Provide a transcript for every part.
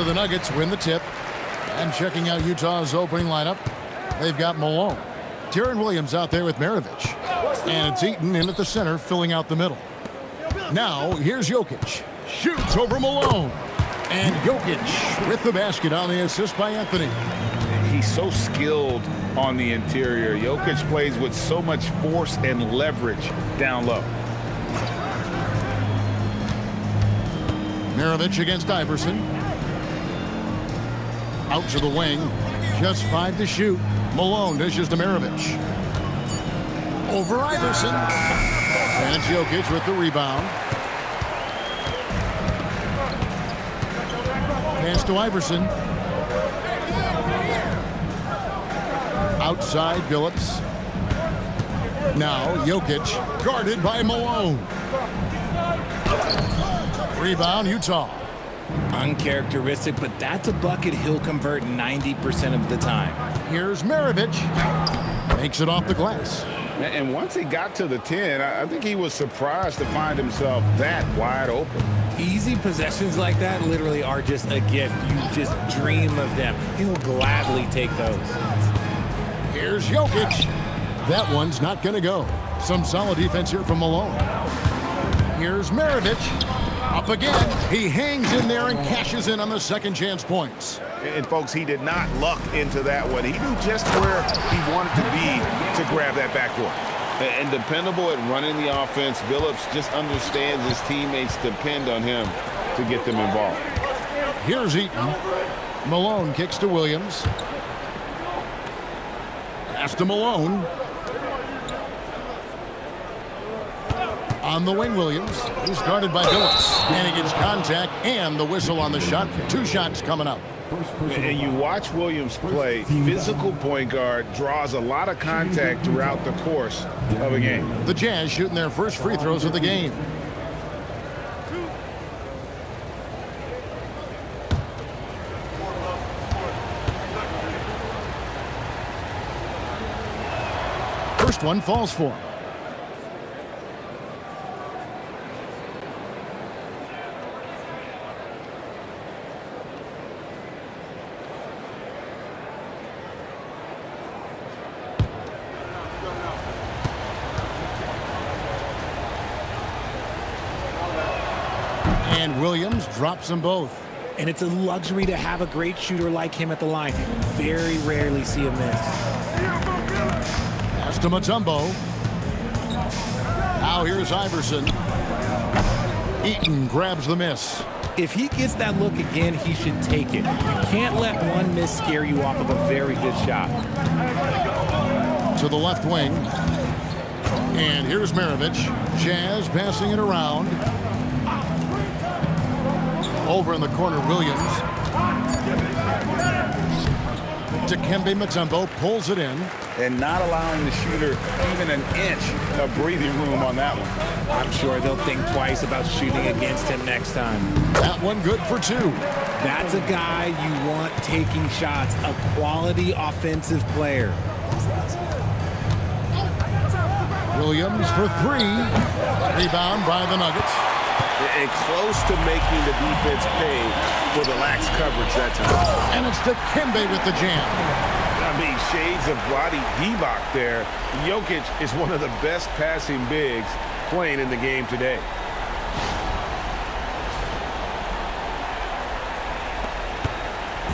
So the Nuggets win the tip. And checking out Utah's opening lineup, they've got Malone. Deron Williams out there with Maravich. And it's Eaton in at the center, filling out the middle. Now, here's Jokic. Shoots over Malone. And Jokic with the basket on the assist by Anthony. He's so skilled on the interior. Jokic plays with so much force and leverage down low. Maravich against Iverson. Out to the wing. Just 5 to shoot. Malone dishes to Maravich. Over Iverson. And it's Jokic with the rebound. Pass to Iverson. Outside Billups. Now Jokic guarded by Malone. Rebound Utah. Uncharacteristic, but that's a bucket he'll convert 90% of the time. Here's Maravich. Makes it off the glass. And once he got to the 10, I think he was surprised to find himself that wide open. Easy possessions like that literally are just a gift. You just dream of them. He'll gladly take those. Here's Jokic. That one's not going to go. Some solid defense here from Malone. Here's Maravich. Up again. He hangs in there and cashes in on the second chance points. And, folks, he did not luck into that one. He knew just where he wanted to be to grab that backdoor. And dependable at running the offense, Billups just understands his teammates depend on him to get them involved. Here's Eaton. Malone kicks to Williams. Pass to Malone. On the wing, Williams. He's guarded by Billups. And he gets contact and the whistle on the shot. 2 shots coming up. And you watch Williams play, physical point guard, draws a lot of contact throughout the course of a game. The Jazz shooting their first free throws of the game. First one falls for him. And Williams drops them both. And it's a luxury to have a great shooter like him at the line. Very rarely see him miss. Pass to Mutombo. Now here's Iverson. Eaton grabs the miss. If he gets that look again, he should take it. You can't let one miss scare you off of a very good shot. To the left wing. And here's Maravich. Jazz passing it around. Over in the corner, Williams. Dikembe Mutombo pulls it in. And not allowing the shooter even an inch of breathing room on that one. I'm sure they'll think twice about shooting against him next time. That one good for 2. That's a guy you want taking shots, a quality offensive player. Williams for 3. Rebound by the Nuggets. And close to making the defense pay for the lax coverage that time. And it's Dikembe with the jam. I mean, shades of Vlade Divac there. Jokic is one of the best passing bigs playing in the game today.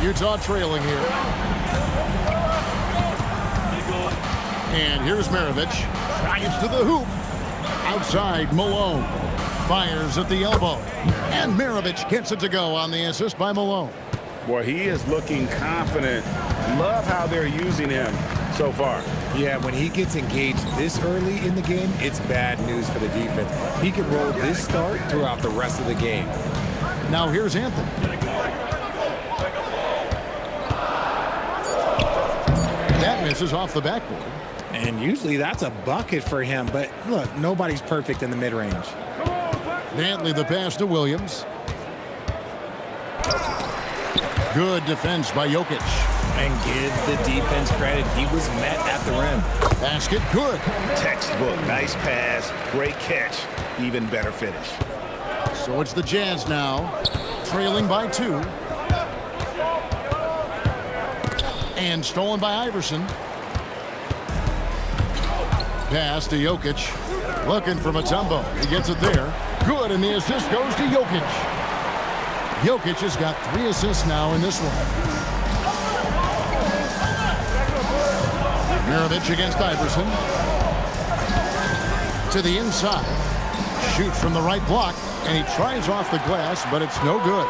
Utah trailing here. And here's Maravich. Drives to the hoop. Outside, Malone. Fires at the elbow. And Maravich gets it to go on the assist by Malone. Boy, he is looking confident. Love how they're using him so far. Yeah, when he gets engaged this early in the game, it's bad news for the defense. He can roll this start throughout the rest of the game. Now here's Anthony. That misses off the backboard. And usually that's a bucket for him, but look, nobody's perfect in the mid-range. Dantley the pass to Williams. Good defense by Jokic. And give the defense credit. He was met at the rim. Basket good. Textbook, nice pass, great catch, even better finish. So it's the Jazz now, trailing by 2. And stolen by Iverson. Pass to Jokic. Looking for Mutombo. He gets it there. Good, and the assist goes to Jokic. Jokic has got 3 assists now in this one. Maravich against Iverson. To the inside. Shoots from the right block, and he tries off the glass, but it's no good.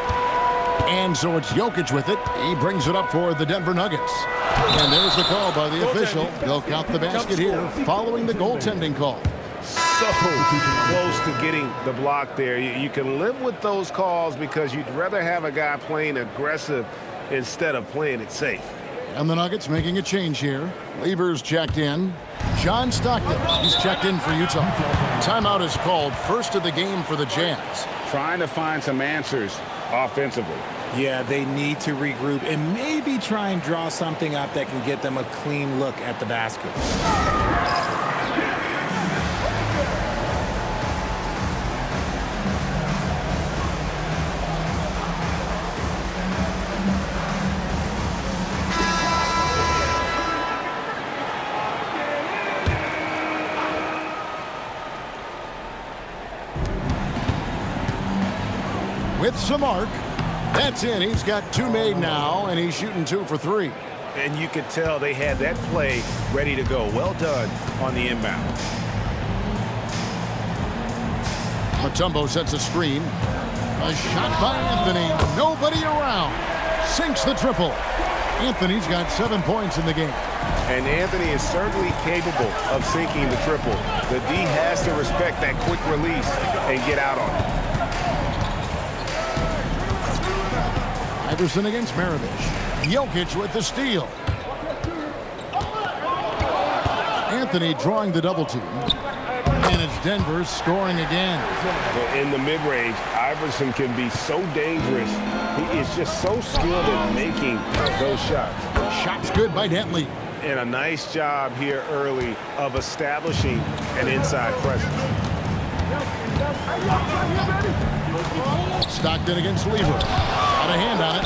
And so it's Jokic with it. He brings it up for the Denver Nuggets. And there's the call by the official. They'll count the basket here following the goaltending call. So close to getting the block there. You can live with those calls because you'd rather have a guy playing aggressive instead of playing it safe. And the Nuggets making a change here. Lever's checked in. John Stockton, he's checked in for Utah. Timeout is called, first of the game for the Jazz. Trying to find some answers offensively. Yeah, they need to regroup and maybe try and draw something up that can get them a clean look at the basket. With some arc. That's in. He's got 2 made now, and he's shooting 2 for 3. And you could tell they had that play ready to go. Well done on the inbound. Mutombo sets a screen. A shot by Anthony. Nobody around. Sinks the triple. Anthony's got 7 points in the game. And Anthony is certainly capable of sinking the triple. The D has to respect that quick release and get out on it. Iverson against Maravich. Jokic with the steal. Anthony drawing the double team. And it's Denver scoring again. In the mid-range, Iverson can be so dangerous. He is just so skilled at making those shots. Shots good by Dentley. And a nice job here early of establishing an inside presence. Stockton against Lever. Got a hand on it.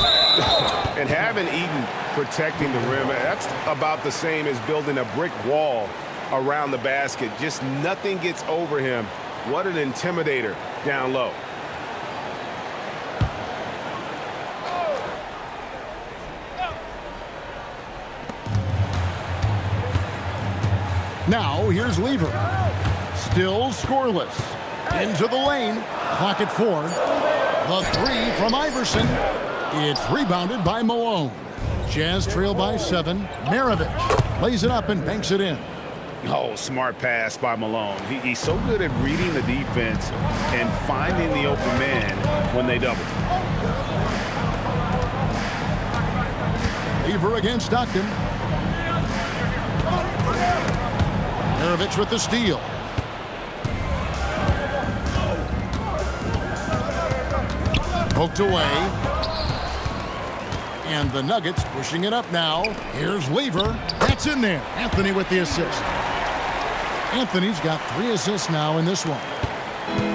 And having Eaton protecting the rim, that's about the same as building a brick wall around the basket. Just nothing gets over him. What an intimidator down low. Now here's Lever. Still scoreless. Into the lane. Clock at 4. The 3 from Iverson. It's rebounded by Malone. Jazz trail by 7. Maravich lays it up and banks it in. Oh, smart pass by Malone. He's so good at reading the defense and finding the open man when they double. Lever against Stockton. Maravich with the steal. Poked away. And the Nuggets pushing it up now. Here's Lever. That's in there. Anthony with the assist. Anthony's got 3 assists now in this one.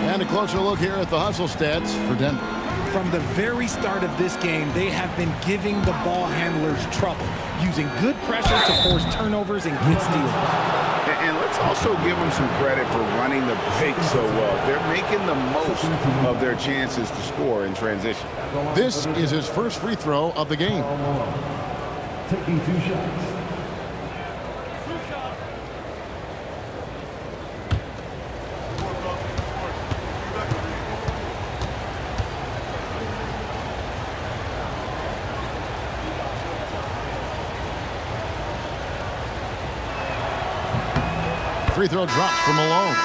And a closer look here at the hustle stats for Denver. From the very start of this game, they have been giving the ball handlers trouble, using good pressure to force turnovers and get steals. And let's also give them some credit for running the pick so well. They're making the most of their chances to score in transition. This is his first free throw of the game. Taking 2 shots. Free throw drops for Malone.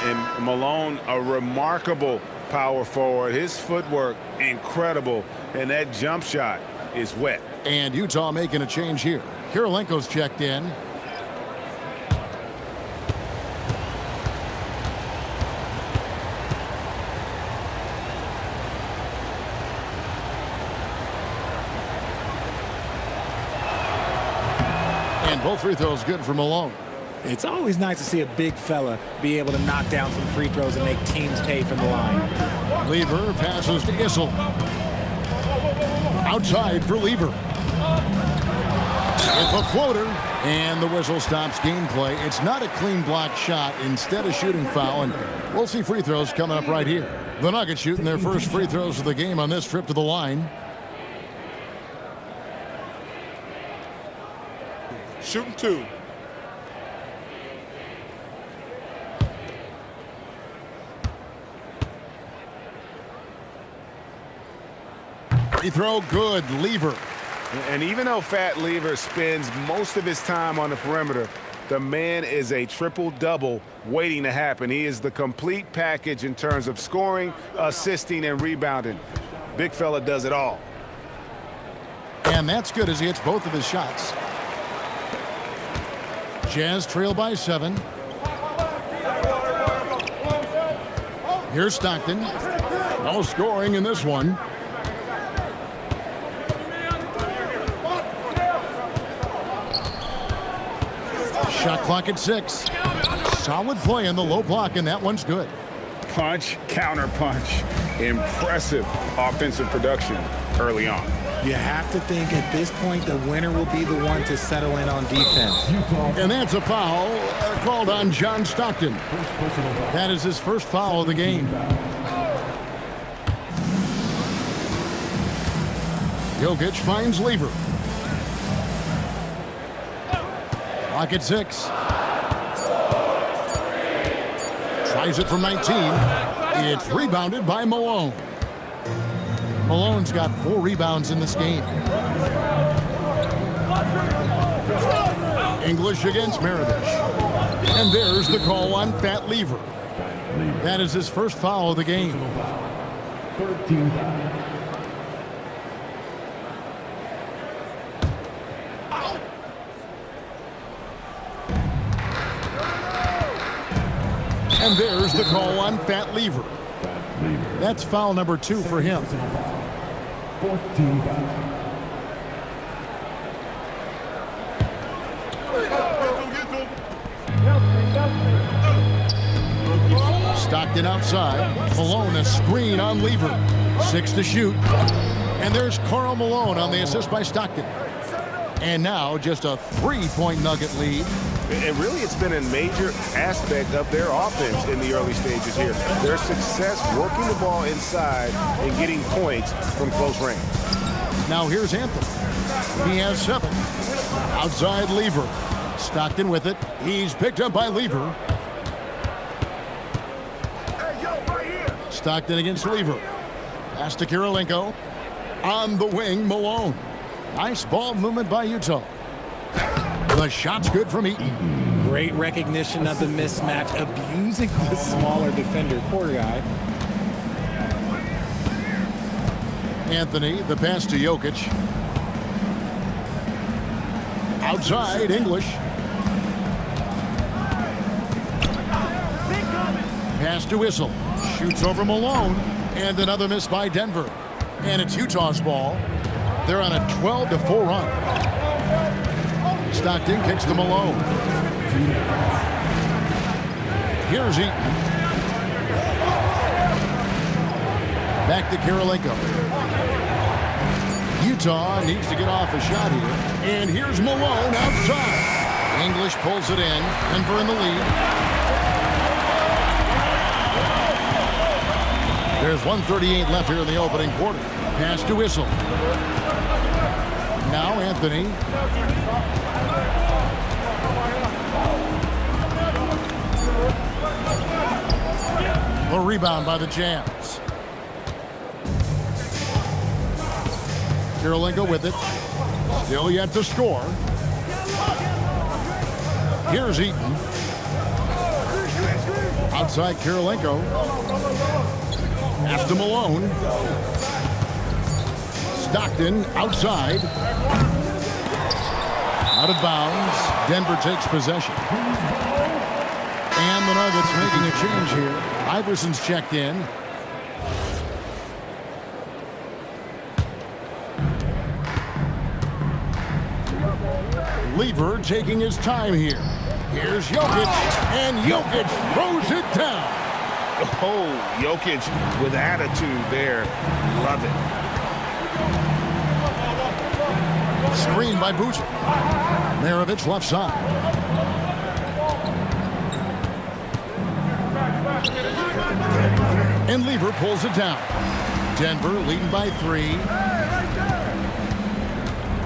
And Malone, a remarkable power forward. His footwork, incredible. And that jump shot is wet. And Utah making a change here. Kirilenko's checked in. And both free throws good for Malone. It's always nice to see a big fella be able to knock down some free throws and make teams pay from the line. Lever passes to Issel. Outside for Lever. With a floater, and the whistle stops gameplay. It's not a clean block shot. Instead of shooting foul, and we'll see free throws coming up right here. The Nuggets shooting their first free throws of the game on this trip to the line. Shooting 2. Free throw good. Lever. And even though Fat Lever spends most of his time on the perimeter, the man is a triple-double waiting to happen. He is the complete package in terms of scoring, assisting, and rebounding. Big fella does it all. And that's good as he hits both of his shots. Jazz trail by 7. Here's Stockton. No scoring in this one. Shot clock at 6. Solid play in the low block, and that one's good. Punch, counter punch. Impressive offensive production early on. You have to think at this point the winner will be the one to settle in on defense. And that's a foul called on John Stockton. That is his first foul of the game. Jokic finds Lever. Clock at 6. Tries it from 19. It's rebounded by Malone. Malone's got 4 rebounds in this game. English against Maravich. And there's the call on Fat Lever. That is his first foul of the game. 13 foul. And there's the call on Fat Lever. That's foul number 2 for him. 14 foul. Stockton outside. Malone a screen on Lever. 6 to shoot. And there's Karl Malone on the assist by Stockton. And now just a 3-point Nugget lead. And really, it's been a major aspect of their offense in the early stages here. Their success working the ball inside and getting points from close range. Now here's Anthony. He has 7. Outside Lever. Stockton with it. He's picked up by Lever. Stockton against Lever. Pass to Kirilenko. On the wing, Malone. Nice ball movement by Utah. The shot's good from Eaton. Great recognition of the mismatch, abusing the smaller defender. Poor guy. Anthony, the pass to Jokic. Outside, English. Pass to Whistle. Shoots over Malone. And another miss by Denver. And it's Utah's ball. They're on a 12-4 run. Stockton kicks to Malone. Here's Eaton. Back to Kirilenko. Utah needs to get off a shot here. And here's Malone outside. English pulls it in. Denver in the lead. There's 1:38 left here in the opening quarter. Pass to Whistle. Now Anthony. The rebound by the Jazz. Kirilenko with it. Still yet to score. Here's Eaton. Outside Kirilenko. Pass to Malone. Stockton outside. Out of bounds. Denver takes possession. And the Nuggets making a change here. Iverson's checked in. Lever taking his time here. Here's Jokic, and Jokic throws it down. Oh, Jokic with attitude there. Love it. Screen by Buzic. Maravich left side. And Lever pulls it down. Denver leading by 3.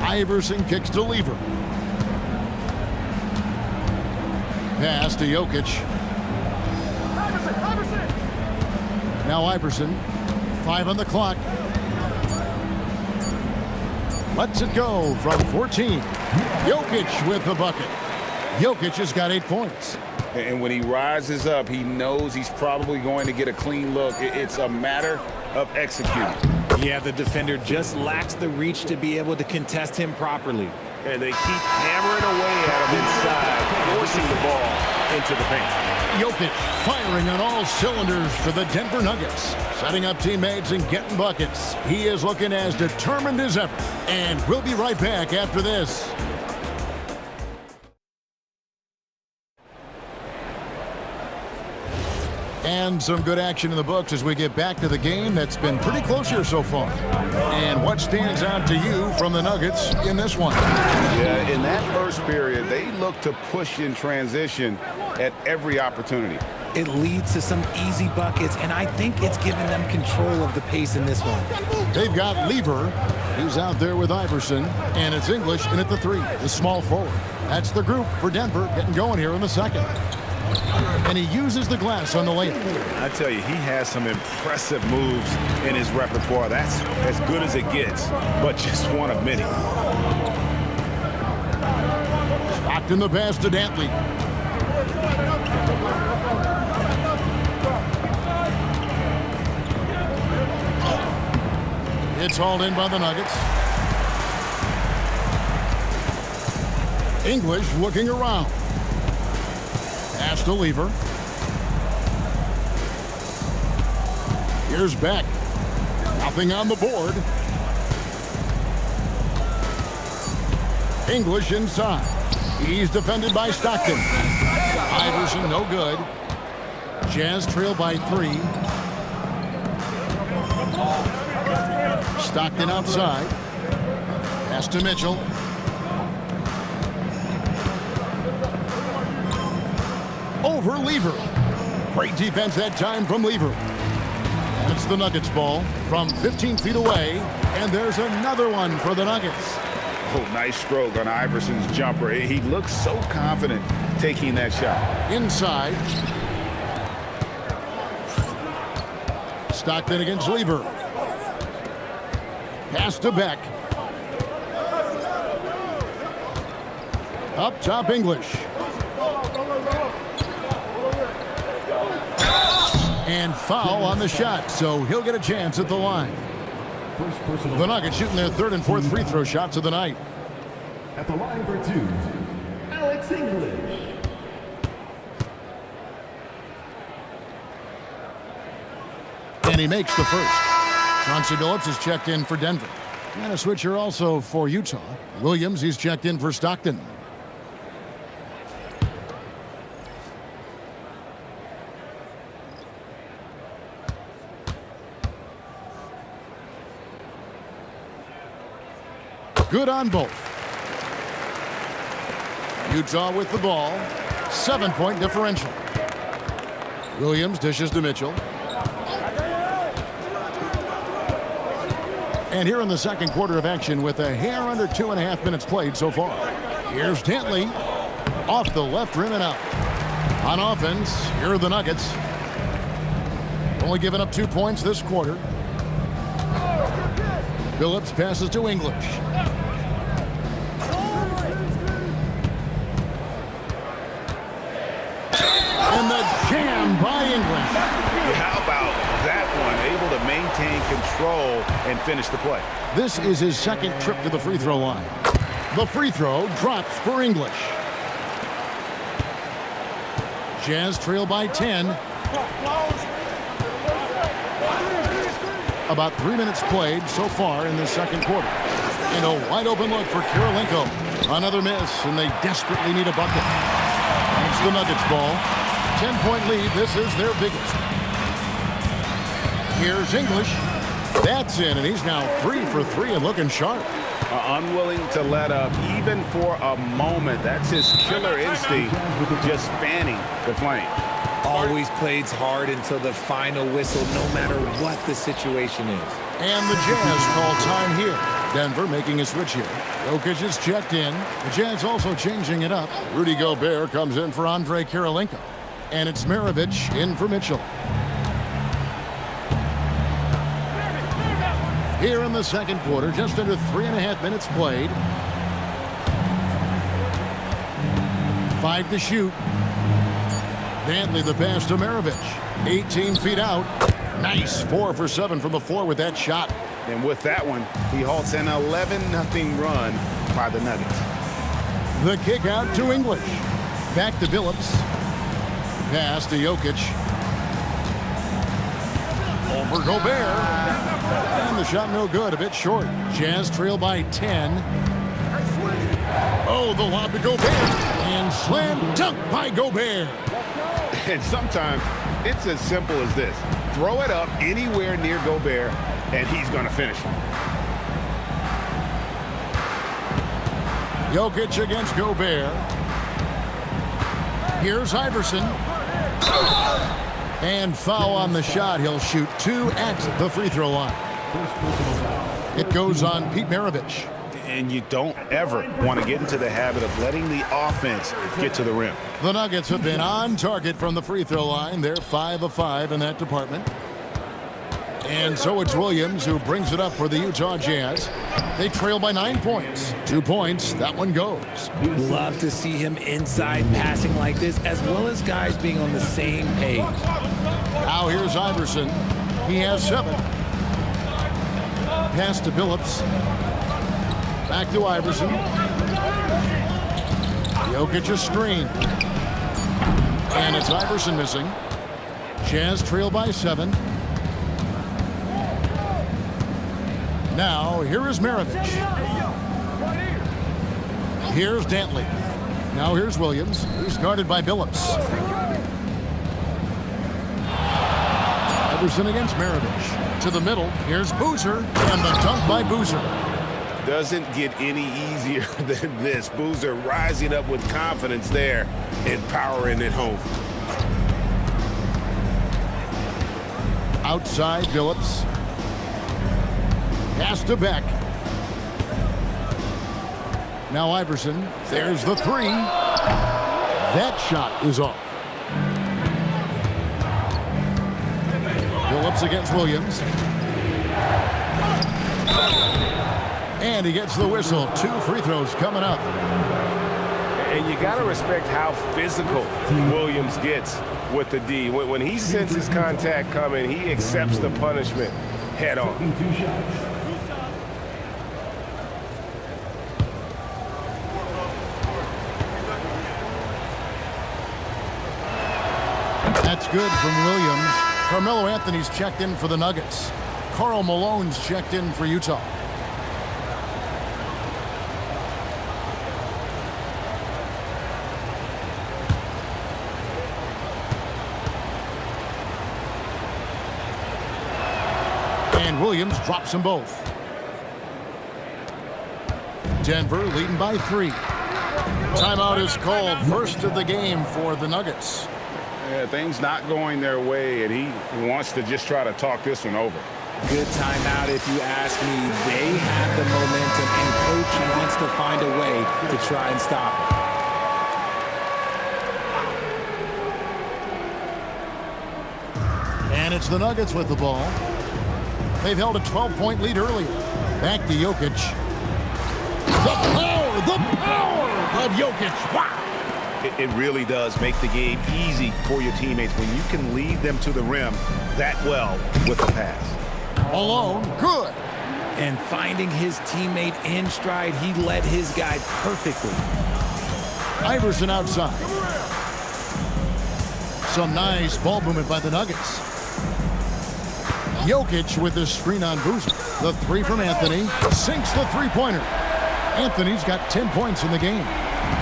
Iverson kicks to Lever. Pass to Jokic. Now Iverson. 5 on the clock. Lets it go from 14. Jokic with the bucket. Jokic has got 8 points. And when he rises up, he knows he's probably going to get a clean look. It's a matter of executing. Yeah, the defender just lacks the reach to be able to contest him properly. And they keep hammering away at him inside, forcing the ball into the paint. Jokic firing on all cylinders for the Denver Nuggets. Setting up teammates and getting buckets. He is looking as determined as ever. And we'll be right back after this. And some good action in the books as we get back to the game that's been pretty close here so far. And what stands out to you from the Nuggets in this one? Yeah, in that first period, they looked to push in transition at every opportunity. It leads to some easy buckets, and I think it's given them control of the pace in this one. They've got Lever, who's out there with Iverson, and it's English in at the 3, the small forward. That's the group for Denver getting going here in the second. And he uses the glass on the layup. I tell you, he has some impressive moves in his repertoire. That's as good as it gets, but just one of many. Stockton the pass to Dantley. It's hauled in by the Nuggets. English looking around. Pass to Lever. Here's Beck. Nothing on the board. English inside. He's defended by Stockton. Iverson no good. Jazz trail by 3. Stockton outside. Pass to Mitchell. Over Lever. Great defense that time from Lever. And it's the Nuggets ball from 15 feet away. And there's another one for the Nuggets. Oh, nice stroke on Iverson's jumper. He looks so confident taking that shot. Inside. Stockton against Lever. Pass to Beck. Up top, English. And foul on the shot, so he'll get a chance at the line. The Nuggets shooting their 3rd and 4th free throw shots of the night. At the line for 2, Alex English. And he makes the first. Chauncey Billups is checked in for Denver. And a switcher also for Utah. Williams, he's checked in for Stockton. Good on both. Utah with the ball. 7-point differential. Williams dishes to Mitchell. And here in the second quarter of action with a hair under 2.5 minutes played so far. Here's Dantley. Off the left rim and out. On offense, here are the Nuggets. Only giving up 2 points this quarter. Billups passes to English. And the jam by English. How about that one? Able to maintain control and finish the play. This is his second trip to the free throw line. The free throw drops for English. Jazz trail by 10. About 3 minutes played so far in the second quarter. And a wide open look for Kirilenko. Another miss, and they desperately need a bucket. And it's the Nuggets ball. 10-point lead. This is their biggest. Here's English. That's in, and he's now 3 for 3 and looking sharp. Unwilling to let up even for a moment. That's his killer instinct, just fanning the flame. Always plays hard until the final whistle, no matter what the situation is. And the Jazz call time here. Denver making a switch here. Jokic is checked in. The Jazz also changing it up. Rudy Gobert comes in for Andre Kirilenko. And it's Maravich in for Mitchell. Here in the second quarter, just under 3.5 minutes played. 5 to shoot. Dantley the pass to Maravich. 18 feet out. Nice 4 for 7 from the floor with that shot. And with that one, he halts an 11-0 run by the Nuggets. The kick out to English. Back to Billups. Pass to Jokic. Over Gobert. And the shot no good, a bit short. Jazz trail by 10. Oh, the lob to Gobert. And slam dunk by Gobert. And sometimes it's as simple as this. Throw it up anywhere near Gobert, and he's going to finish it. Jokic against Gobert. Here's Iverson. And foul on the shot. He'll shoot 2 at the free throw line. It goes on Pete Maravich. And you don't ever want to get into the habit of letting the offense get to the rim. The Nuggets have been on target from the free throw line. They're 5 of 5 in that department. And so it's Williams who brings it up for the Utah Jazz. They trail by 9 points. 2 points, that one goes. Love to see him inside passing like this, as well as guys being on the same page. Now here's Iverson. He has 7. Pass to Billups. Back to Iverson. Jokic a screen. And it's Iverson missing. Jazz trail by 7. Now, here is Maravich. Here's Dantley. Now here's Williams, who's guarded by Billups. Iverson against Maravich. To the middle, here's Boozer, and the dunk by Boozer. Doesn't get any easier than this. Boozer rising up with confidence there and powering it home. Outside, Billups. Pass to Beck. Now Iverson. There's the 3. That shot is off. Billups against Williams. And he gets the whistle. 2 free throws coming up. And you got to respect how physical Williams gets with the D. When he senses contact coming, he accepts the punishment head on. That's good from Williams. Carmelo Anthony's checked in for the Nuggets. Karl Malone's checked in for Utah. And Williams drops them both. Denver leading by 3. Timeout is called, first of the game for the Nuggets. Yeah, things not going their way, and he wants to just try to talk this one over. Good timeout if you ask me. They have the momentum, and coach wants to find a way to try and stop it. And it's the Nuggets with the ball. They've held a 12-point lead earlier. Back to Jokic. The power of Jokic. Wow. It really does make the game easy for your teammates when you can lead them to the rim that well with a pass. Alone, good. And finding his teammate in stride, he led his guy perfectly. Iverson outside. Some nice ball movement by the Nuggets. Jokic with the screen on Boozer. The 3 from Anthony. Sinks the three-pointer. Anthony's got 10 points in the game.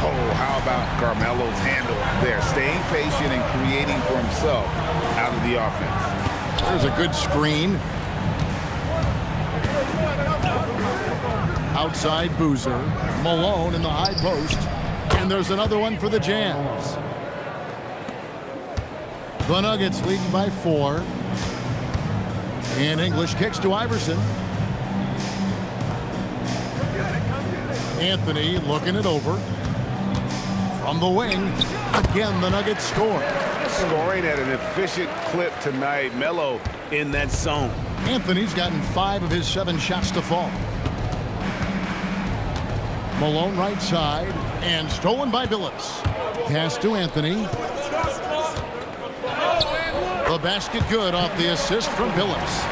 Oh, how about Carmelo's handle there, staying patient and creating for himself out of the offense. There's a good screen. Outside Boozer. Malone in the high post. And there's another one for the Jazz. The Nuggets leading by 4. And English kicks to Iverson. Anthony looking it over. From the wing. Again, the Nuggets score. Scoring at an efficient clip tonight. Melo in that zone. Anthony's gotten 5 of his 7 shots to fall. Malone right side. And stolen by Billups. Pass to Anthony. The basket good off the assist from Billups.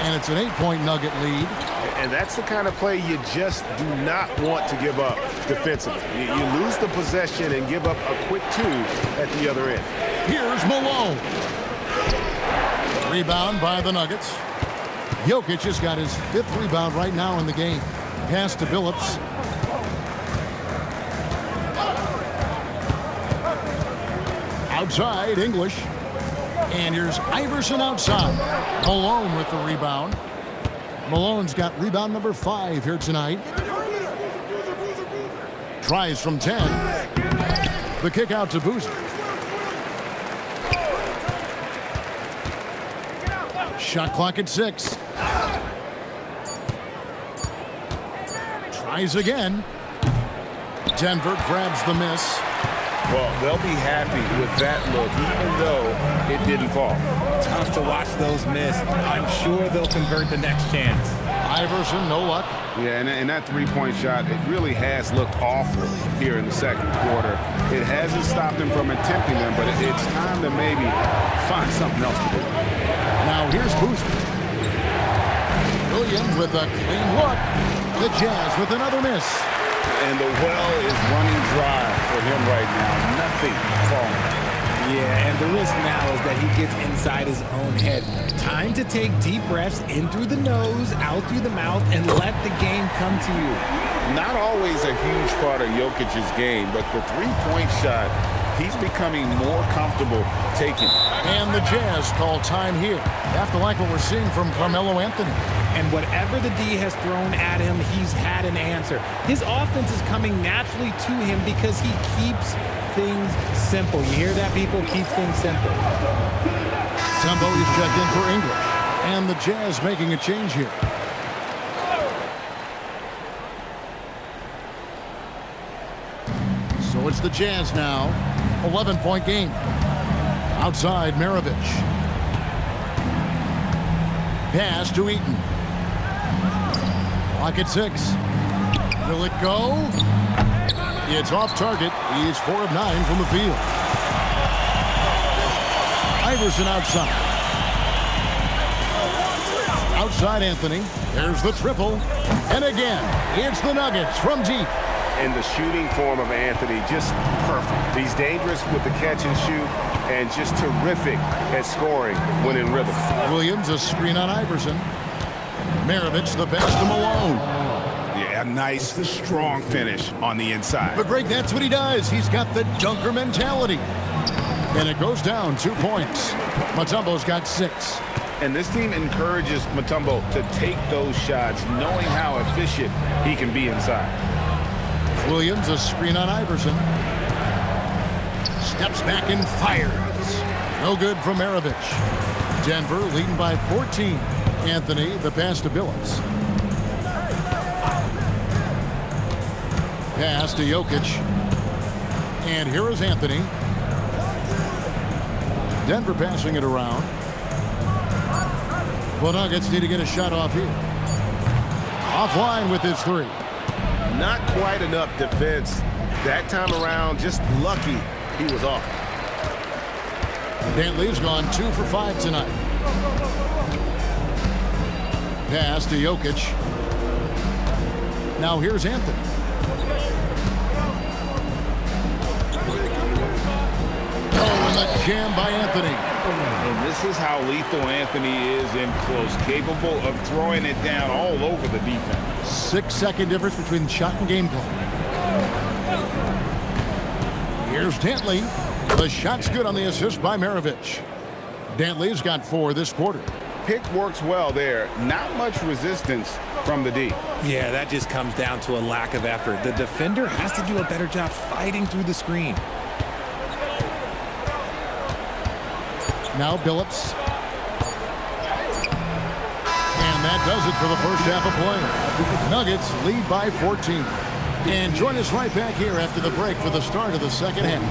And it's an 8-point Nugget lead. And that's the kind of play you just do not want to give up defensively. You lose the possession and give up a quick 2 at the other end. Here's Malone. Rebound by the Nuggets. Jokic has got his 5th rebound right now in the game. Pass to Billups. Outside, English. And here's Iverson outside. Malone with the rebound. Malone's got rebound number 5 here tonight. Tries from 10. The kick out to Boozer. Shot clock at 6. Tries again. Denver grabs the miss. Well, they'll be happy with that look, even though it didn't fall. Tough to watch those miss. I'm sure they'll convert the next chance. Iverson, no luck. Yeah, and that three-point shot, it really has looked awful here in the second quarter. It hasn't stopped him from attempting them, but it's time to maybe find something else to do. Now here's Boozer. Williams with a clean look. The Jazz with another miss. And the well is running dry for him right now. Nothing falling. Yeah, and the risk now is that he gets inside his own head. Time to take deep breaths in through the nose, out through the mouth, and let the game come to you. Not always a huge part of Jokic's game, but the three-point shot, he's becoming more comfortable taking. And the Jazz call time here. You have to like what we're seeing from Carmelo Anthony. And whatever the D has thrown at him, he's had an answer. His offense is coming naturally to him because he keeps things simple. You hear that, people? Keep things simple. Sambo is checked in for English. And the Jazz making a change here. So it's the Jazz now. 11-point game. Outside, Maravich. Pass to Eaton. Clock at 6. Will it go? It's off target. He's 4 of 9 from the field. Iverson outside. Outside Anthony. There's the triple. And again, it's the Nuggets from deep. And the shooting form of Anthony, just perfect. He's dangerous with the catch and shoot and just terrific at scoring when in rhythm. Williams, a screen on Iverson. Maravich, the pass to Malone. Yeah, a nice, strong finish on the inside. But Greg, that's what he does. He's got the dunker mentality. And it goes down 2 points. Mutombo's got 6. And this team encourages Mutombo to take those shots, knowing how efficient he can be inside. Williams, a screen on Iverson. Steps back and fires. No good from Maravich. Denver leading by 14. Anthony, the pass to Billups. Pass to Jokic. And here is Anthony. Denver passing it around. The Nuggets need to get a shot off here. Offline with his 3. Not quite enough defense that time around. Just lucky he was off. Dantley's gone 2 for 5 tonight. Pass to Jokic. Now here's Anthony. Oh, and the jam by Anthony. And this is how lethal Anthony is in close, capable of throwing it down all over the defense. 6-second difference between shot and game clock. Here's Dantley. The shot's good on the assist by Maravich. Dantley's got 4 this quarter. Pick works well there. Not much resistance from the D. Yeah, that just comes down to a lack of effort. The defender has to do a better job fighting through the screen. Now Billups. And that does it for the first half of play. Nuggets lead by 14. And join us right back here after the break for the start of the second half.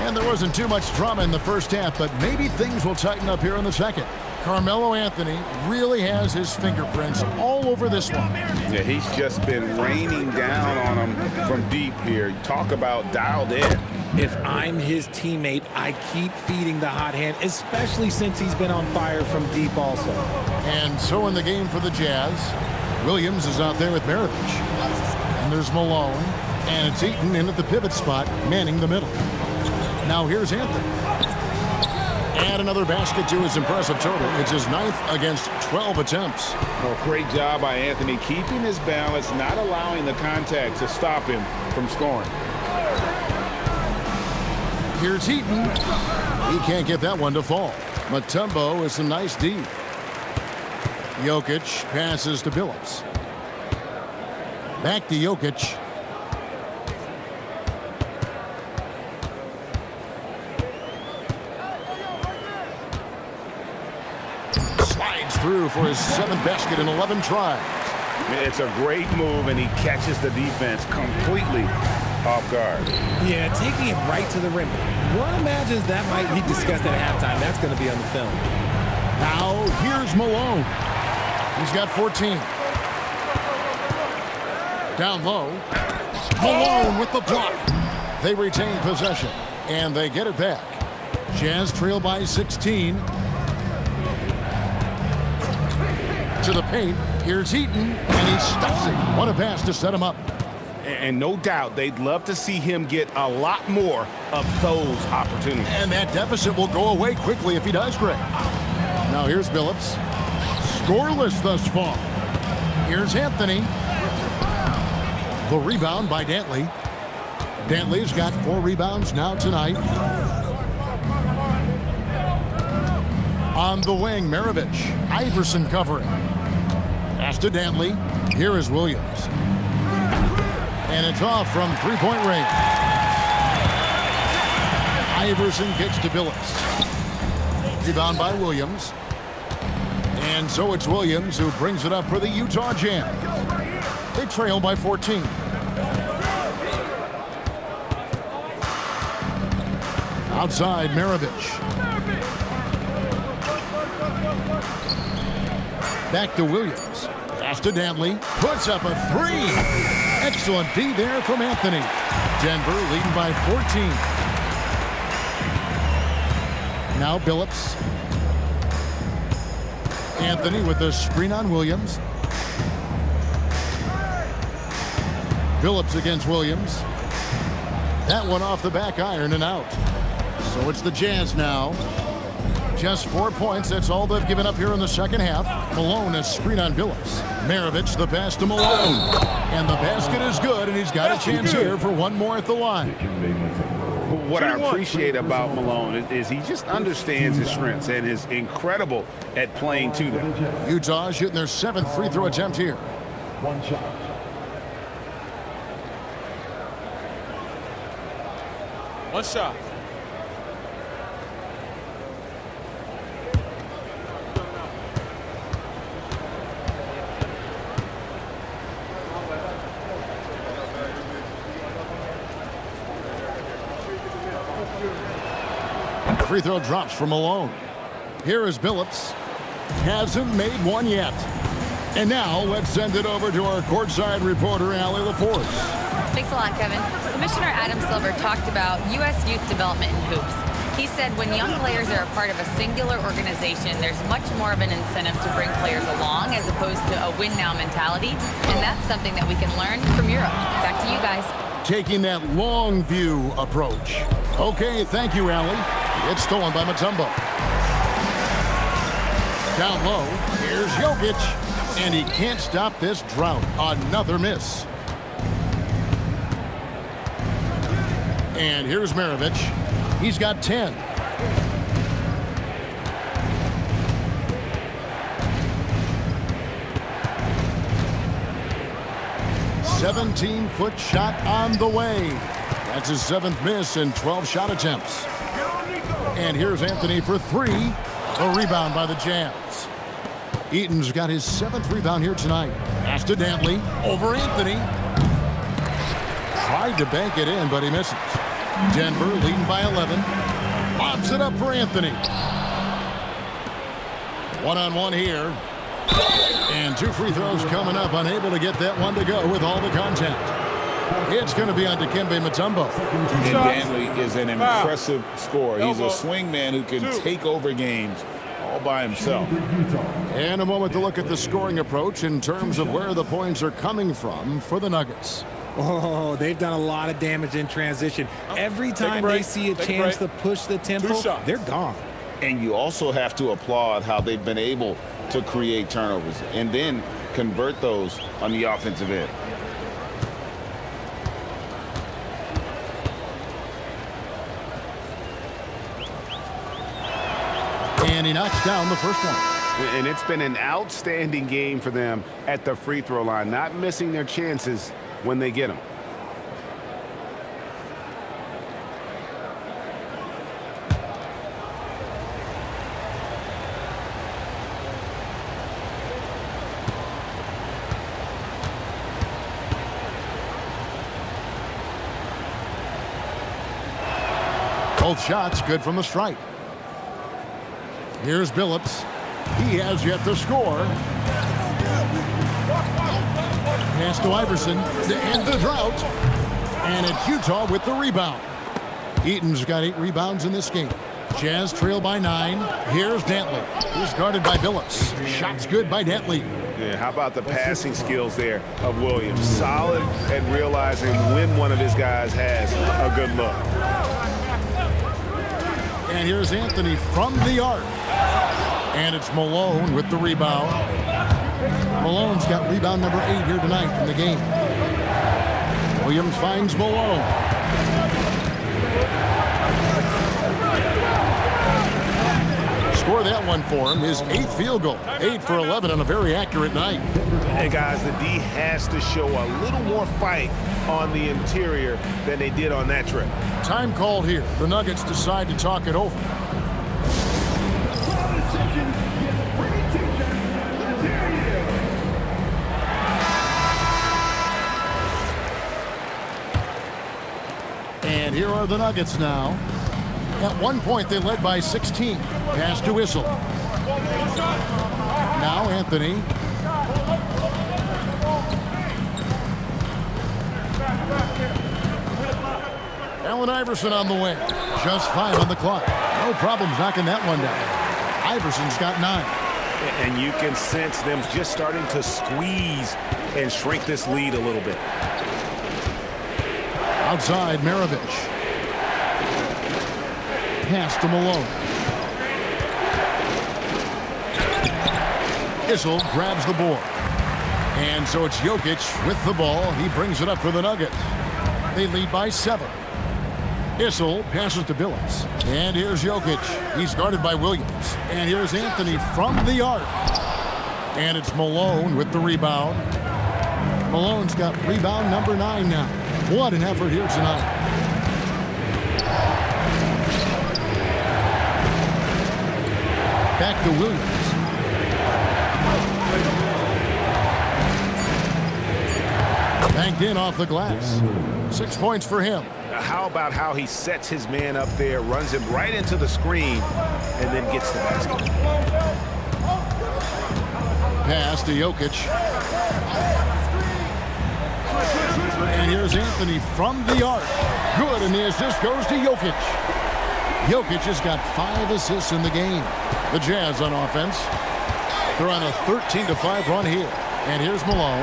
And there wasn't too much drama in the first half, but maybe things will tighten up here in the second. Carmelo Anthony really has his fingerprints all over this one. Yeah, he's just been raining down on him from deep here. Talk about dialed in. If I'm his teammate, I keep feeding the hot hand, especially since he's been on fire from deep also. And so in the game for the Jazz, Williams is out there with Maravich. And there's Malone, and it's Eaton in at the pivot spot, manning the middle. Now here's Anthony. And another basket to his impressive total. It's his 9th against 12 attempts. Well, great job by Anthony, keeping his balance, not allowing the contact to stop him from scoring. Here's Eaton. He can't get that one to fall. Mutombo is a nice D. Jokic passes to Billups. Back to Jokic. Slides through for his 7th basket in 11 tries. It's a great move, and he catches the defense completely off guard. Yeah, taking it right to the rim. One imagines that might be discussed at halftime. That's going to be on the film. Now here's Malone. He's got 14. Down low. Malone with the block. They retain possession, and they get it back. Jazz trail by 16. To the paint. Here's Eaton, and he stuffs it. What a pass to set him up. And no doubt they'd love to see him get a lot more of those opportunities. And that deficit will go away quickly if he does great. Now here's Billups. Scoreless thus far. Here's Anthony. The rebound by Dantley. Dantley's got 4 rebounds now tonight. On the wing, Maravich. Iverson covering. Pass to Dantley. Here is Williams. And it's off from three-point range. Iverson kicks to Billups. Rebound by Williams. And so it's Williams who brings it up for the Utah Jazz. They trail by 14. Outside, Maravich. Back to Williams. Pass to Dantley. Puts up a 3. Excellent D there from Anthony. Denver leading by 14. Now Billups. Anthony with the screen on Williams. Billups against Williams. That one off the back iron and out. So it's the Jazz now. Just 4 points. That's all they've given up here in the second half. Malone has screen on Billups. Maravich the pass to Malone. And the basket is good, and he's got a chance here for one more at the line. What I appreciate about Malone is he just understands his strengths and is incredible at playing to them. Utah shooting their 7th free throw attempt here. One shot. One shot. Free throw drops for Malone. Here is Billups. Hasn't made one yet. And now let's send it over to our courtside reporter, Allie LaForce. Thanks a lot, Kevin. Commissioner Adam Silver talked about U.S. youth development in hoops. He said when young players are a part of a singular organization, there's much more of an incentive to bring players along as opposed to a win-now mentality. And that's something that we can learn from Europe. Back to to you guys. Taking that long view approach. Okay, thank you, Allie. It's stolen by Mutombo. Down low, here's Jokic. And he can't stop this drought. Another miss. And here's Maravich. He's got 10. "17-foot shot on the way." That's his 7th miss in 12 shot attempts. And here's Anthony for 3. A rebound by the Jazz. Eaton's got his 7th rebound here tonight. Pass to Dantley. Over Anthony. Tried to bank it in, but he misses. Denver leading by 11. Lobs it up for Anthony. One-on-one here. And 2 free throws coming up. Unable to get that one to go with all the contact. It's going to be on Dikembe Mutombo. And Dantley is an impressive scorer. He's a swing man who can take over games all by himself. And a moment to look at the scoring approach in terms of where the points are coming from for the Nuggets. Oh, they've done a lot of damage in transition. Every time they see a chance to push the tempo, they're gone. And you also have to applaud how they've been able to create turnovers and then convert those on the offensive end. And he knocks down the first one. And it's been an outstanding game for them at the free throw line, not missing their chances when they get them. Both shots good from the stripe. Here's Billups. He has yet to score. Pass to Iverson to end the drought. And it's Utah with the rebound. Eaton's got 8 rebounds in this game. Jazz trail by 9. Here's Dantley. He's guarded by Billups. Shots good by Dantley. Yeah, how about the passing skills there of Williams? Solid at realizing when one of his guys has a good look. And here's Anthony from the arc. And it's Malone with the rebound. Malone's got rebound number 8 here tonight in the game. Williams finds Malone. Score that one for him. His 8th field goal. 8 for 11 on a very accurate night. Hey, guys, the D has to show a little more fight on the interior than they did on that trip. Time called here. The Nuggets decide to talk it over. And here are the Nuggets now. At one point, they led by 16. Pass to Whistle. Now Anthony. Allen Iverson on the way. Just 5 on the clock. No problems knocking that one down. Iverson's got 9. And you can sense them just starting to squeeze and shrink this lead a little bit. Outside, Maravich. Pass to Malone. Issel grabs the board. And so it's Jokic with the ball. He brings it up for the Nuggets. They lead by 7. Issel passes to Billups. And here's Jokic. He's guarded by Williams. And here's Anthony from the arc. And it's Malone with the rebound. Malone's got rebound number 9 now. What an effort here tonight. Back to Williams. Banked in off the glass. 6 points for him. How about how he sets his man up there, runs him right into the screen, and then gets the basket. Pass to Jokic. And here's Anthony from the arc. Good, and the assist goes to Jokic. Jokic has got 5 assists in the game. The Jazz on offense. They're on a 13-5 run here. And here's Malone.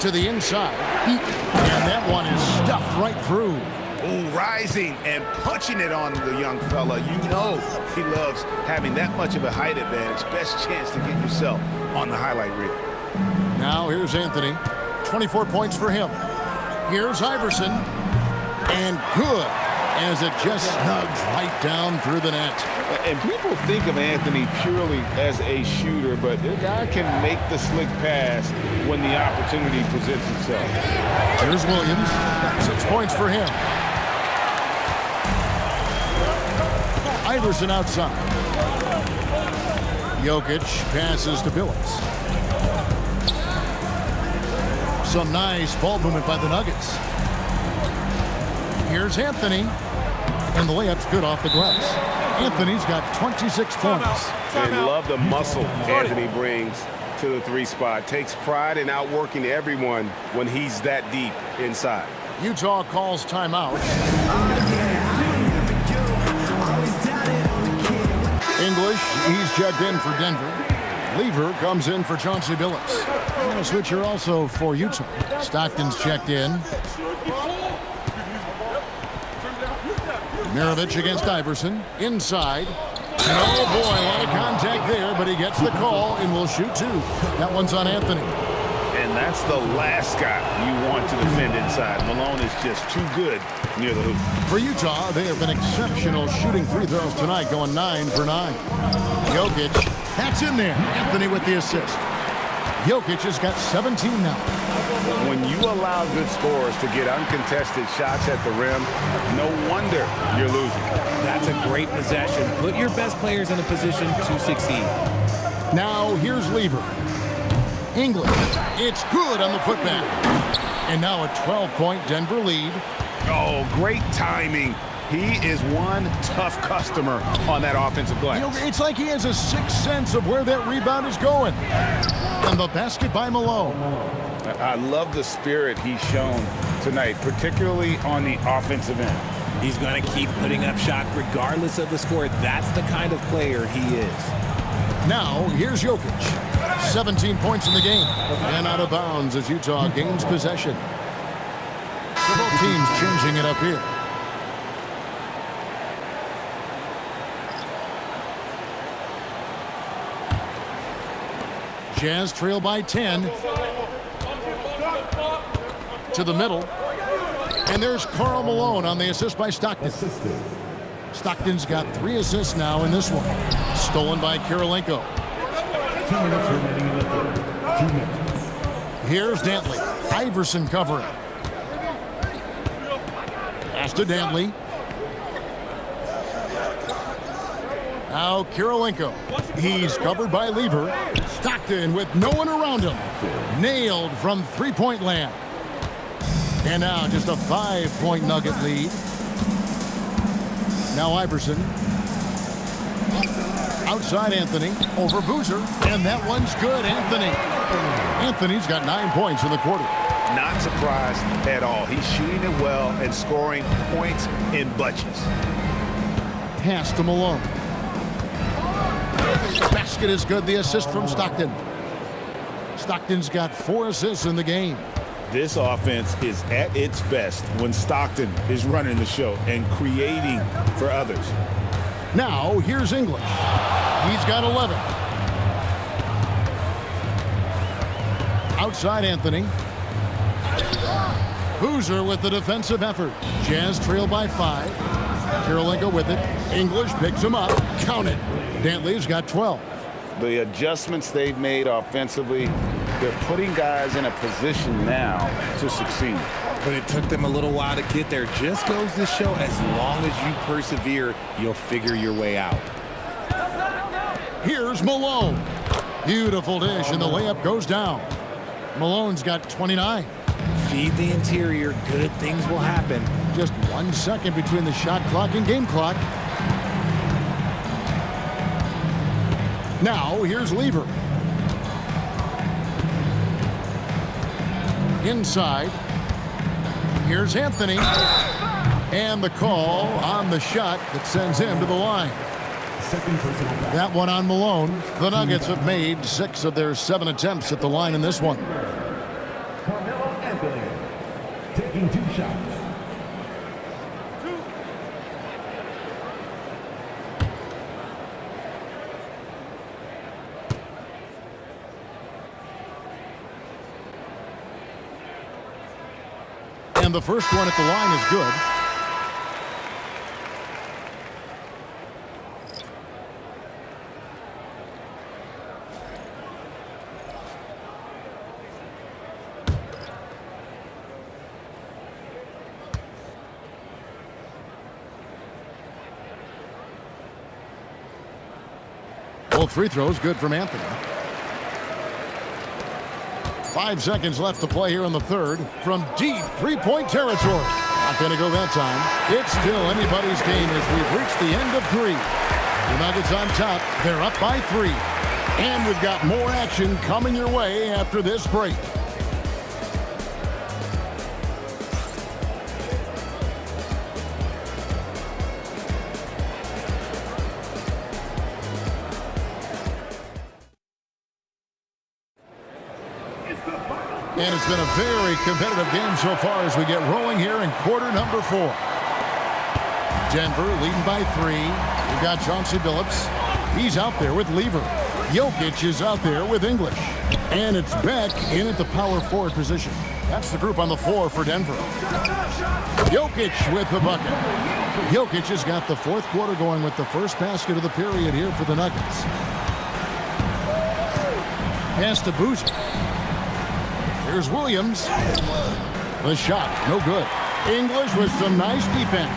To the inside. And that one is stuffed right through. Ooh, rising and punching it on the young fella. You know he loves having that much of a height advantage. Best chance to get yourself on the highlight reel. Now here's Anthony. 24 points for him. Here's Iverson. And good, as it just snugs right down through the net. And people think of Anthony purely as a shooter, but the guy can make the slick pass when the opportunity presents itself. Here's Williams. 6 points for him. Iverson outside. Jokic passes to Billups. Some nice ball movement by the Nuggets. Here's Anthony. And the layup's good off the glass. Anthony's got 26 points. And love the muscle Anthony brings to the three spot. Takes pride in outworking everyone when he's that deep inside. Utah calls timeout. English, he's checked in for Denver. Lever comes in for Chauncey Billups. And a switcher also for Utah. Stockton's checked in. Maravich against Iverson. Inside. And oh boy, a lot of contact there, but he gets the call and will shoot two. That one's on Anthony. And that's the last guy you want to defend inside. Malone is just too good near the hoop. For Utah, they have been exceptional shooting free throws tonight, going 9 for 9. Jokic, that's in there. Anthony with the assist. Jokic has got 17 now. When you allow good scorers to get uncontested shots at the rim, no wonder you're losing. That's a great possession. Put your best players in a position to succeed. Now here's Lever. English, it's good on the putback. And now a 12-point Denver lead. Oh, great timing. He is one tough customer on that offensive glass. You know, it's like he has a sixth sense of where that rebound is going. And the basket by Malone. I love the spirit he's shown tonight, particularly on the offensive end. He's going to keep putting up shots regardless of the score. That's the kind of player he is. Now, here's Jokic. 17 points in the game. And out of bounds as Utah gains possession. So both teams changing it up here. Jazz trail by 10. To the middle. And there's Karl Malone on the assist by Stockton. Stockton's got 3 assists now in this one. Stolen by Kirilenko. 2 minutes remaining in the third. 2 minutes. Here's Dantley. Iverson covering. Pass to Dantley. Now Kirilenko. He's covered by Lever. Stockton with no one around him. Nailed from three-point land. And now just a 5-point Nugget lead. Now Iverson. Outside Anthony. Over Boozer. And that one's good, Anthony. Anthony's got 9 points in the quarter. Not surprised at all. He's shooting it well and scoring points in bunches. Pass to Malone. Basket is good. The assist from Stockton. Stockton's got 4 assists in the game. This offense is at its best when Stockton is running the show and creating for others. Now, here's English. He's got 11. Outside Anthony. Boozer with the defensive effort. Jazz trail by 5. Kirilenko with it. English picks him up. Count it. Dantley's got 12. The adjustments they've made offensively, they're putting guys in a position now to succeed. But it took them a little while to get there. Just goes to show, as long as you persevere, you'll figure your way out. Here's Malone. Beautiful dish, and the layup goes down. Malone's got 29. Feed the interior. Good things will happen. Just 1 second between the shot clock and game clock. Now, here's Lever. Inside. Here's Anthony. And the call on the shot that sends him to the line. That one on Malone. The Nuggets have made 6 of their 7 attempts at the line in this one. Carmelo Anthony, taking 2 shots. And the first one at the line is good. Both free throws good from Anthony. 5 seconds left to play here in the third. From deep three-point territory. Not going to go that time. It's still anybody's game as we've reached the end of 3. The Nuggets on top. They're up by 3. And we've got more action coming your way after this break. And it's been a very competitive game so far as we get rolling here in quarter number 4. Denver leading by 3. We've got Chauncey Billups. He's out there with Lever. Jokic is out there with English. And it's Beck in at the power forward position. That's the group on the floor for Denver. Jokic with the bucket. Jokic has got the 4th quarter going with the first basket of the period here for the Nuggets. Pass to Boozer. Here's Williams. The shot, no good. English with some nice defense.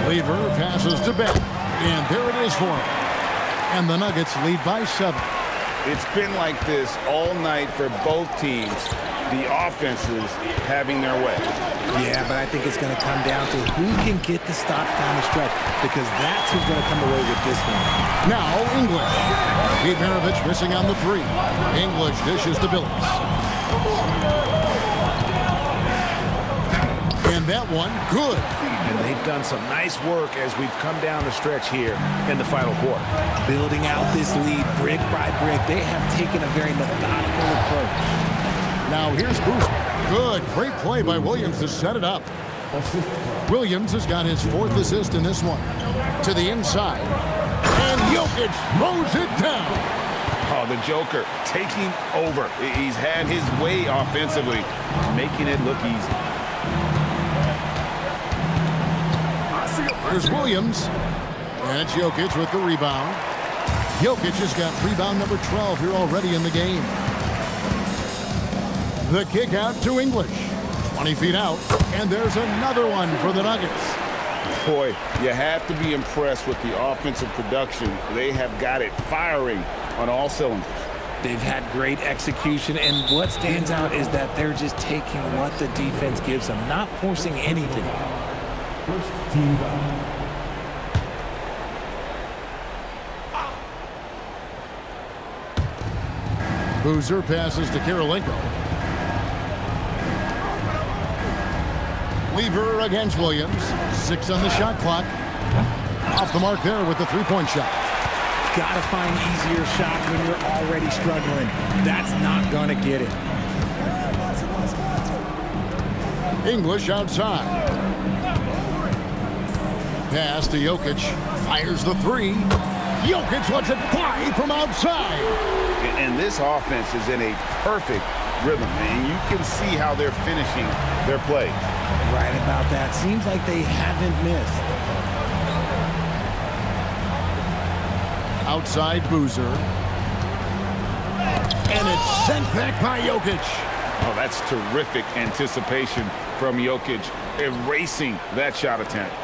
Lever passes to Beck. And there it is for him. And the Nuggets lead by 7. It's been like this all night for both teams. The offenses having their way. Yeah, but I think it's going to come down to who can get the stops down the stretch, because that's who's going to come away with this one. Now English. Pete Maravich missing on the 3. English dishes to Billups. And that one, good. And they've done some nice work as we've come down the stretch here in the final quarter. Building out this lead brick by brick, they have taken a very methodical approach. Now here's Boozer. Good, great play by Williams to set it up. Williams has got his 4th assist in this one. To the inside. And Jokic throws it down. Oh, the Joker taking over. He's had his way offensively, making it look easy. There's Williams. And it's Jokic with the rebound. Jokic has got rebound number 12 here already in the game. The kick out to English. 20 feet out. And there's another one for the Nuggets. Boy, you have to be impressed with the offensive production. They have got it firing on all cylinders. They've had great execution, and what stands out is that they're just taking what the defense gives them, not forcing anything. First team foul. Boozer passes to Karolinko. Lever against Williams. 6 on the shot clock. Off the mark there with the 3-point shot. Gotta find easier shots when you're already struggling. That's not gonna get it. English outside. Pass to Jokic. Fires the 3. Jokic lets it fly from outside. And this offense is in a perfect rhythm, and you can see how they're finishing their play. Right about that. Seems like they haven't missed. Outside Boozer. And it's sent back by Jokic. Oh, that's terrific anticipation from Jokic, erasing that shot attempt.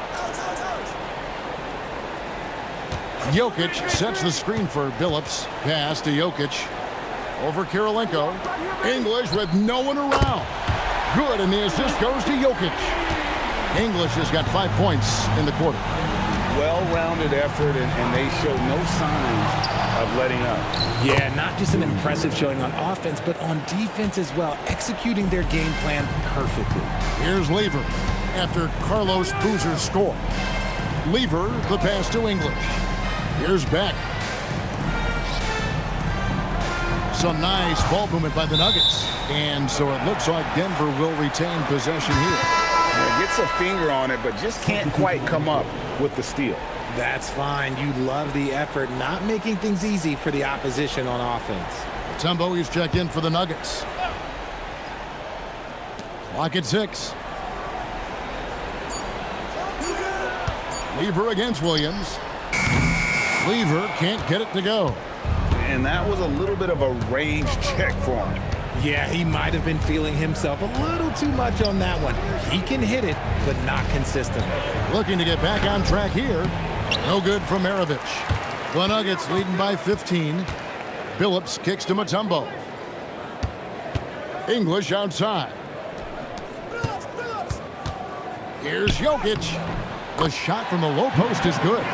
Jokic sets the screen for Billups. Pass to Jokic. Over Karolinko. English with no one around. Good, and the assist goes to Jokic. English has got 5 points in the quarter. Well-rounded effort, and they show no signs of letting up. Yeah, not just an impressive showing on offense, but on defense as well, executing their game plan perfectly. Here's Lever after Carlos Boozer's score. Lever, the pass to English. Here's Beck. Some nice ball movement by the Nuggets. And so it looks like Denver will retain possession here. Yeah, gets a finger on it, but just can't quite come up with the steal. That's fine. You love the effort, not making things easy for the opposition on offense. Mutombo is checked in for the Nuggets. Clock at 6. Lever against Williams. Lever can't get it to go. And that was a little bit of a range check for him. Yeah, he might have been feeling himself a little too much on that one. He can hit it, but not consistently. Looking to get back on track here. No good from Maravich. The Nuggets leading by 15. Billups kicks to Mutombo. English outside. Here's Jokic. The shot from the low post is good.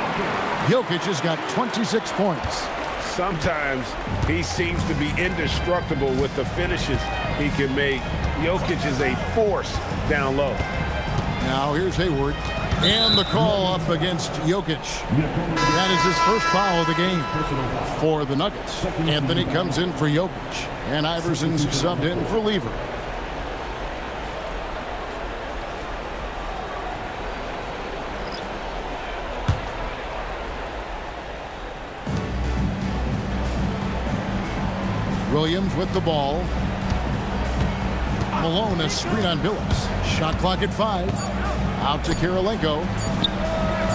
Jokic has got 26 points. Sometimes he seems to be indestructible with the finishes he can make. Jokic is a force down low. Now here's Hayward. And the call up against Jokic. That is his first foul of the game for the Nuggets. Anthony comes in for Jokic. And Iverson's subbed in for Lever. Williams with the ball. Malone a screen on Billups. Shot clock at 5. Out to Kirilenko.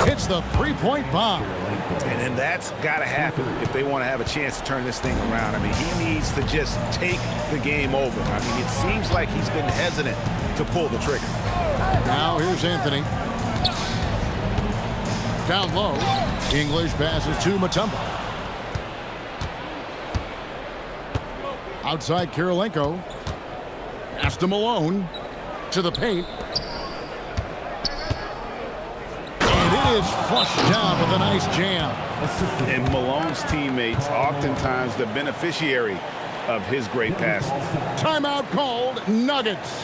Hits the three-point bomb. And then that's got to happen if they want to have a chance to turn this thing around. I mean, he needs to just take the game over. I mean, it seems like he's been hesitant to pull the trigger. Now here's Anthony. Down low. English passes to Mutombo. Outside Kirilenko. Pass to Malone. To the paint. And it is flushed down with a nice jam. And Malone's teammates oftentimes the beneficiary of his great passes. Timeout called. Nuggets.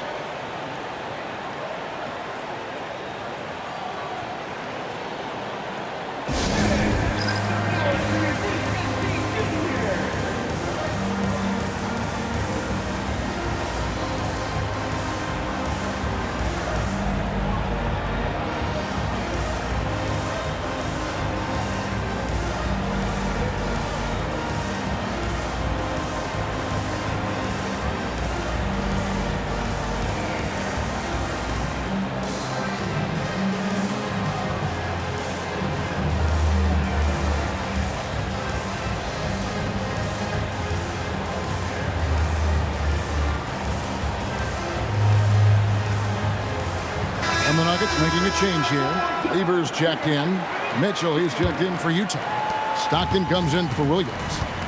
And the Nuggets making a change here. Lever's checked in. Mitchell, he's checked in for Utah. Stockton comes in for Williams.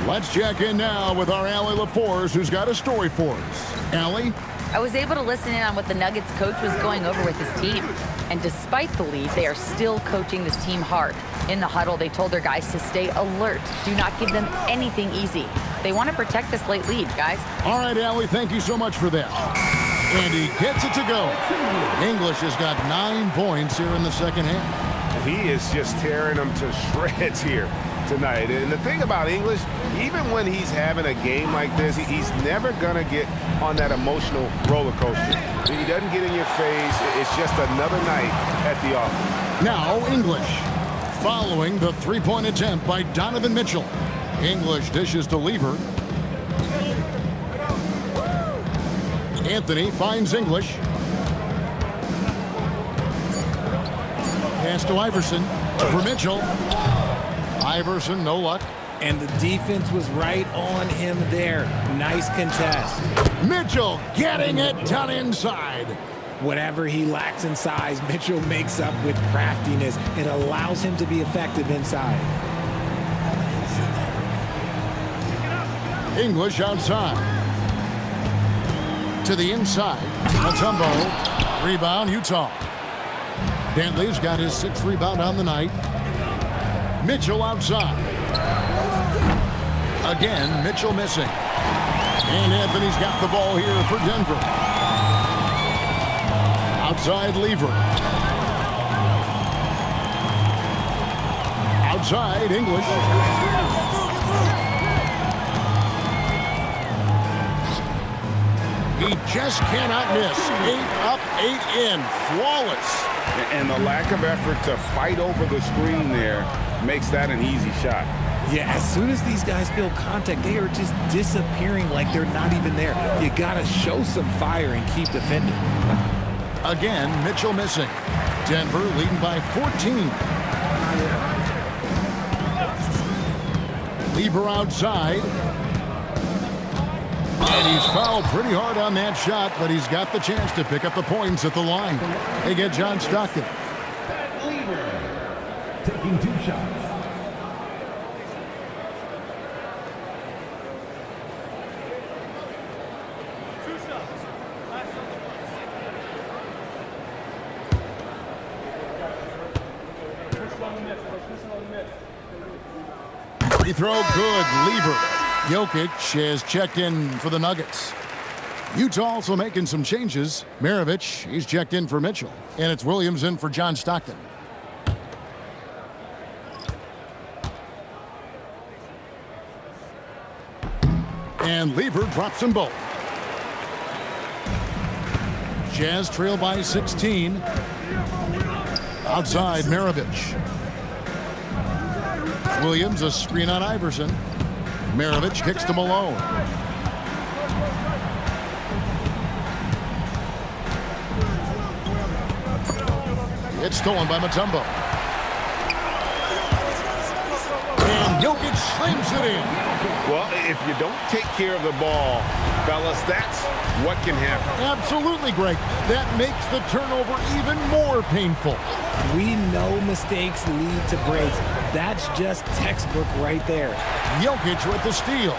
Let's check in now with our Allie LaForce, who's got a story for us. Allie? I was able to listen in on what the Nuggets coach was going over with his team. And despite the lead, they are still coaching this team hard. In the huddle, they told their guys to stay alert. Do not give them anything easy. They want to protect this late lead, guys. All right, Allie, thank you so much for that. And he gets it to go. English has got 9 points here in the second half. He is just tearing them to shreds here tonight. And the thing about English, even when he's having a game like this, he's never going to get on that emotional roller coaster. He doesn't get in your face. It's just another night at the office. Now English following the three-point attempt by Donovan Mitchell. English dishes to Lever. Anthony finds English. Pass to Iverson for Mitchell. Iverson, no luck. And the defense was right on him there. Nice contest. Mitchell getting it done inside. Whatever he lacks in size, Mitchell makes up with craftiness. It allows him to be effective inside. English outside. To the inside. Mutombo. Rebound, Utah. Bentley's got his 6th rebound on the night. Mitchell outside. Again, Mitchell missing. And Anthony's got the ball here for Denver. Outside, Lever. Outside, English. He just cannot miss. 8 up, 8 in. Flawless. And the lack of effort to fight over the screen there makes that an easy shot. Yeah, as soon as these guys feel contact, they are just disappearing like they're not even there. You got to show some fire and keep defending. Again, Mitchell missing. Denver leading by 14. Lever outside. And he's fouled pretty hard on that shot, but he's got the chance to pick up the points at the line. They get John Stockton. Taking 2 shots. Free throw good. Lever. Jokic has checked in for the Nuggets. Utah also making some changes. Maravich, he's checked in for Mitchell. And it's Williams in for John Stockton. And Lever drops them both. Jazz trail by 16. Outside, Maravich. Williams, a screen on Iverson. Maravich kicks to Malone. It's stolen by Mutombo. And Jokic slams it in. Well, if you don't take care of the ball, fellas, that's what can happen. Absolutely, Greg. That makes the turnover even more painful. We know mistakes lead to breaks. That's just textbook right there. Jokic with the steal.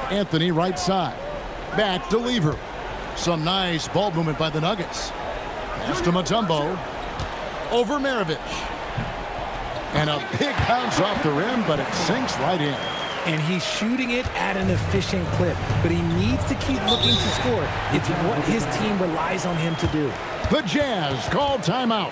Anthony right side. Back to Lever. Some nice ball movement by the Nuggets. Pass to Mutombo. Over Maravich. And a big bounce off the rim, but it sinks right in. And he's shooting it at an efficient clip, but he needs to keep looking to score. It's what his team relies on him to do. The Jazz call timeout.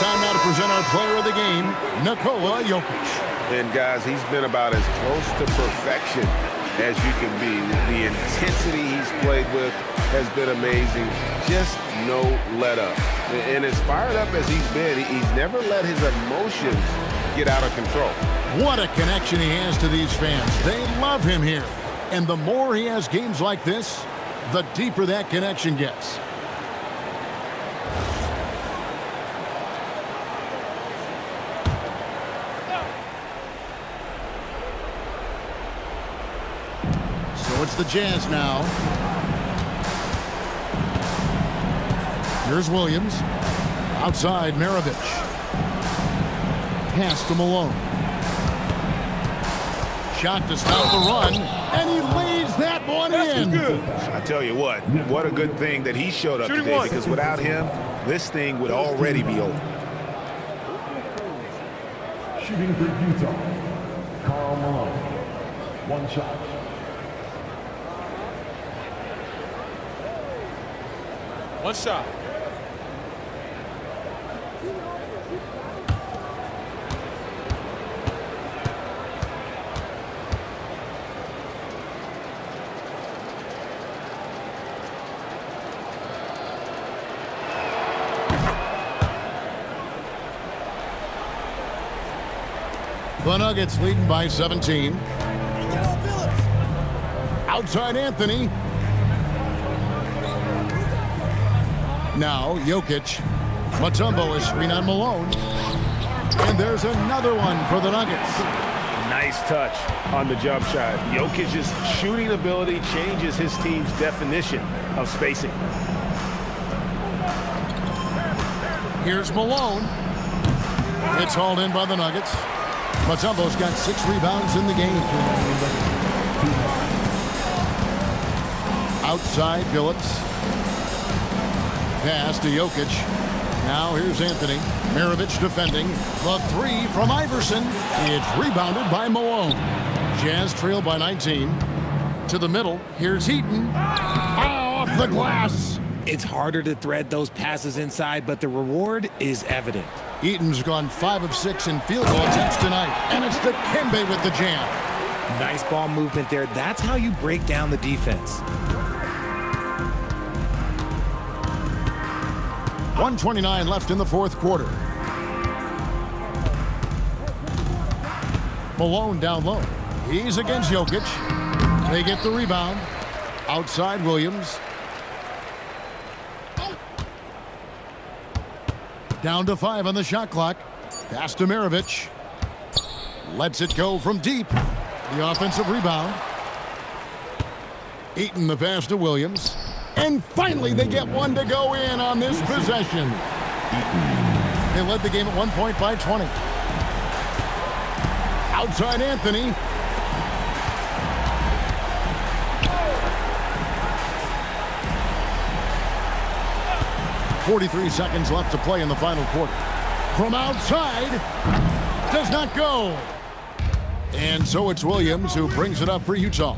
Time now to present our player of the game, Nikola Jokic. And guys, he's been about as close to perfection as you can be. The intensity he's played with has been amazing. Just no let up. And as fired up as he's been, he's never let his emotions get out of control. What a connection he has to these fans. They love him here. And the more he has games like this, the deeper that connection gets. So it's the Jazz now. Here's Williams. Outside, Maravich. Pass to Malone. Shot to stop the run, and he lays that one in. I tell you what a good thing that he showed up today, because without him, this thing would already be over. Shooting for Utah, Karl Malone. One shot. One shot. The Nuggets leading by 17. Outside Anthony. Now Jokic. Mutombo is screen on Malone. And there's another one for the Nuggets. Nice touch on the jump shot. Jokic's shooting ability changes his team's definition of spacing. Here's Malone. It's hauled in by the Nuggets. Mutombo's got 6 rebounds in the game. Outside Billups. Pass to Jokic. Now here's Anthony. Maravich defending. The 3 from Iverson. It's rebounded by Malone. Jazz trail by 19. To the middle. Here's Heaton. Off the glass. It's harder to thread those passes inside, but the reward is evident. Eaton's gone 5 of 6 in field goal attempts tonight. And it's Dikembe with the jam. Nice ball movement there. That's how you break down the defense. 1:29 left in the fourth quarter. Malone down low. He's against Jokic. They get the rebound. Outside Williams. Down to 5 on the shot clock. Pass to Maravich. Lets it go from deep. The offensive rebound. Eaton the pass to Williams. And finally, they get one to go in on this possession. They led the game at 1 point by 20. Outside Anthony. .43 seconds left to play in the final quarter. From outside, does not go. And so it's Williams who brings it up for Utah.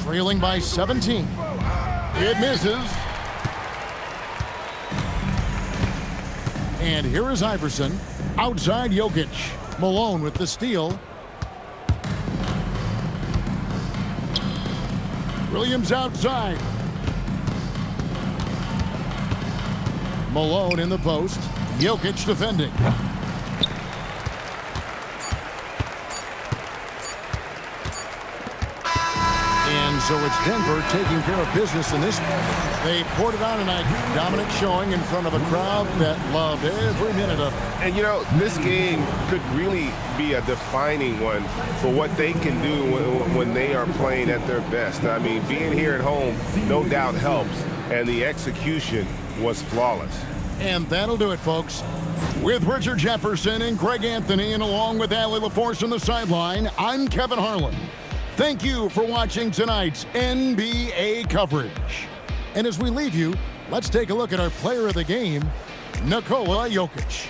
Trailing by 17. It misses. And here is Iverson. Outside Jokic. Malone with the steal. Williams outside. Malone in the post. Jokic defending. And so it's Denver taking care of business in this. They poured it on tonight. Dominant showing in front of a crowd that loved every minute of it. And, you know, this game could really be a defining one for what they can do when they are playing at their best. I mean, being here at home, no doubt helps. And the execution was flawless. And that'll do it, folks. With Richard Jefferson and Greg Anthony, and along with Allie LaForce on the sideline, I'm Kevin Harlan. Thank you for watching tonight's NBA coverage. And as we leave you, let's take a look at our player of the game, Nikola Jokic.